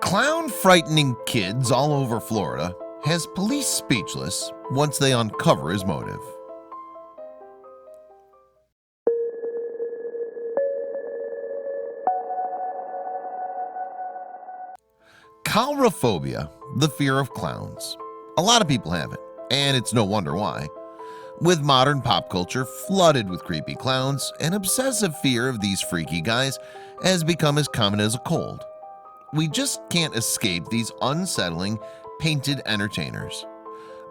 Clown frightening kids all over Florida has police speechless once they uncover his motive. Coulrophobia, the fear of clowns. A lot of people have it, and it's no wonder why. With modern pop culture flooded with creepy clowns, an obsessive fear of these freaky guys has become as common as a cold. We just can't escape these unsettling, painted entertainers.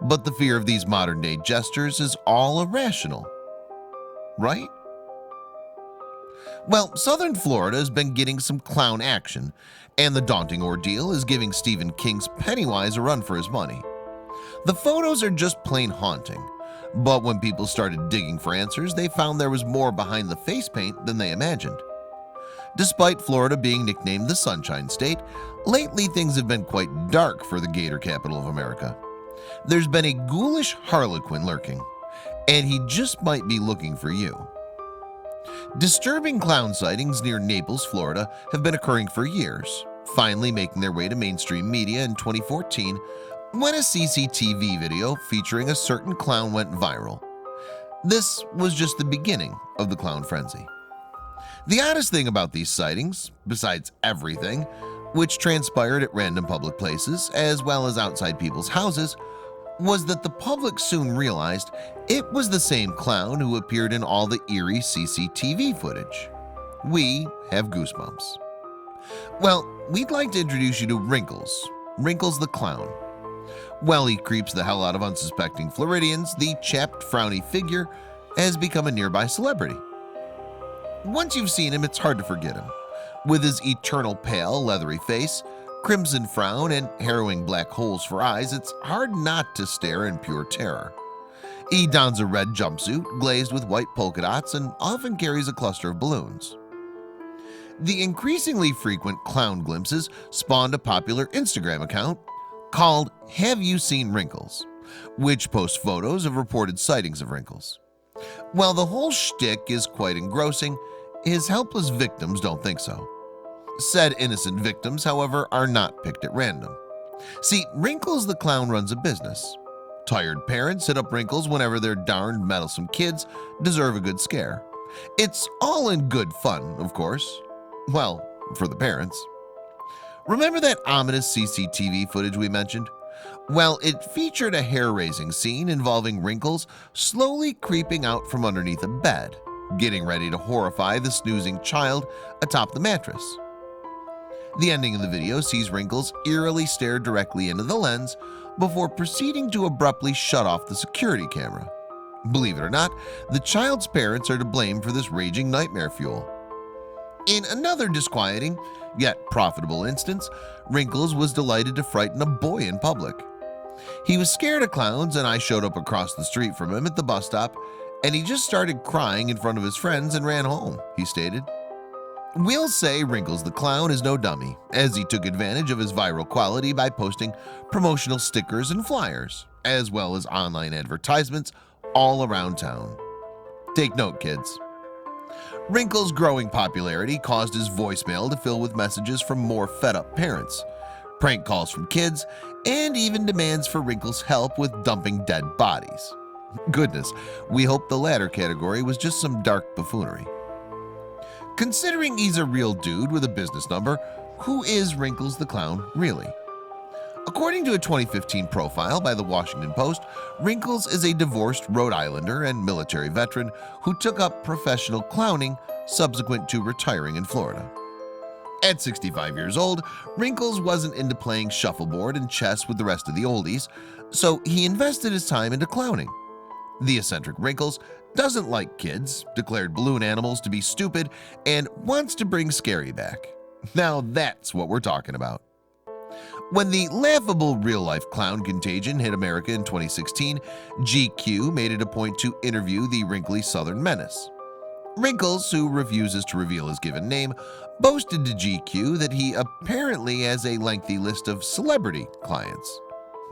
But the fear of these modern-day jesters is all irrational, right? Well, Southern Florida has been getting some clown action, and the daunting ordeal is giving Stephen King's Pennywise a run for his money. The photos are just plain haunting, but when people started digging for answers, they found there was more behind the face paint than they imagined. Despite Florida being nicknamed the Sunshine State, lately things have been quite dark for the Gator capital of America. There's been a ghoulish harlequin lurking, and he just might be looking for you. Disturbing clown sightings near Naples, Florida have been occurring for years, finally making their way to mainstream media in 2014 when a CCTV video featuring a certain clown went viral. This was just the beginning of the clown frenzy. The oddest thing about these sightings, besides everything, which transpired at random public places as well as outside people's houses, was that the public soon realized it was the same clown who appeared in all the eerie CCTV footage. We have goosebumps. Well, we'd like to introduce you to Wrinkles, Wrinkles the Clown. While he creeps the hell out of unsuspecting Floridians, the chapped, frowny figure has become a nearby celebrity. Once you've seen him, it's hard to forget him. With his eternal pale, leathery face, crimson frown, and harrowing black holes for eyes, it's hard not to stare in pure terror. He dons a red jumpsuit glazed with white polka dots and often carries a cluster of balloons. The increasingly frequent clown glimpses spawned a popular Instagram account called Have You Seen Wrinkles?, which posts photos of reported sightings of Wrinkles. While the whole shtick is quite engrossing, his helpless victims don't think so. Said innocent victims, however, are not picked at random. See, Wrinkles the Clown runs a business. Tired parents hit up Wrinkles whenever their darned meddlesome kids deserve a good scare. It's all in good fun, of course. Well, for the parents. Remember that ominous CCTV footage we mentioned? Well, it featured a hair-raising scene involving Wrinkles slowly creeping out from underneath a bed, getting ready to horrify the snoozing child atop the mattress. The ending of the video sees Wrinkles eerily stare directly into the lens before proceeding to abruptly shut off the security camera. Believe it or not, the child's parents are to blame for this raging nightmare fuel. In another disquieting, yet profitable instance, Wrinkles was delighted to frighten a boy in public. He was scared of clowns and I showed up across the street from him at the bus stop and he just started crying in front of his friends and ran home, he stated. We'll say Wrinkles the Clown is no dummy, as he took advantage of his viral quality by posting promotional stickers and flyers, as well as online advertisements all around town. Take note, kids. Wrinkles' growing popularity caused his voicemail to fill with messages from more fed-up parents, prank calls from kids, and even demands for Wrinkles' help with dumping dead bodies. Goodness, we hope the latter category was just some dark buffoonery. Considering he's a real dude with a business number, who is Wrinkles the Clown really? According to a 2015 profile by the Washington Post, Wrinkles is a divorced Rhode Islander and military veteran who took up professional clowning subsequent to retiring in Florida. At 65 years old, Wrinkles wasn't into playing shuffleboard and chess with the rest of the oldies, so he invested his time into clowning. The eccentric Wrinkles doesn't like kids, declared balloon animals to be stupid, and wants to bring scary back. Now that's what we're talking about. When the laughable real-life clown contagion hit America in 2016, GQ made it a point to interview the wrinkly Southern menace. Wrinkles, who refuses to reveal his given name, boasted to GQ that he apparently has a lengthy list of celebrity clients.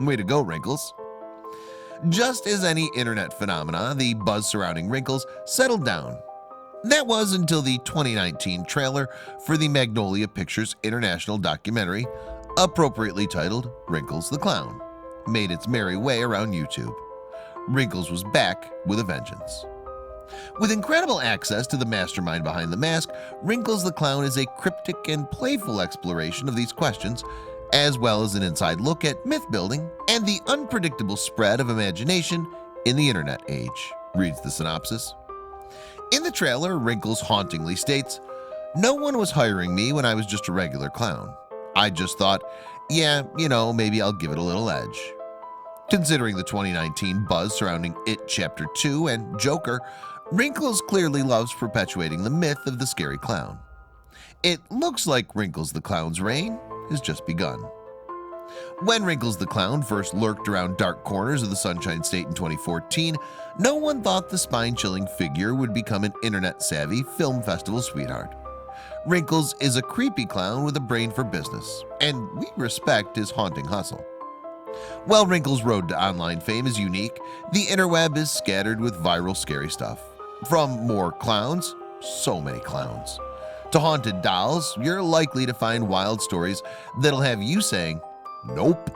Way to go, Wrinkles. Just as any internet phenomena, the buzz surrounding Wrinkles settled down. That was until the 2019 trailer for the Magnolia Pictures international documentary appropriately titled Wrinkles the Clown, made its merry way around YouTube. Wrinkles was back with a vengeance. With incredible access to the mastermind behind the mask, Wrinkles the Clown is a cryptic and playful exploration of these questions, as well as an inside look at myth building and the unpredictable spread of imagination in the internet age, reads the synopsis. In the trailer, Wrinkles hauntingly states, "No one was hiring me when I was just a regular clown. I just thought, yeah, maybe I'll give it a little edge." Considering the 2019 buzz surrounding It Chapter 2 and Joker, Wrinkles clearly loves perpetuating the myth of the scary clown. It looks like Wrinkles the Clown's reign has just begun. When Wrinkles the Clown first lurked around dark corners of the Sunshine State in 2014, no one thought the spine-chilling figure would become an internet-savvy film festival sweetheart. Wrinkles is a creepy clown with a brain for business, and we respect his haunting hustle. While Wrinkles' road to online fame is unique, the interweb is scattered with viral scary stuff. From more clowns, so many clowns, to haunted dolls, you're likely to find wild stories that'll have you saying, "Nope."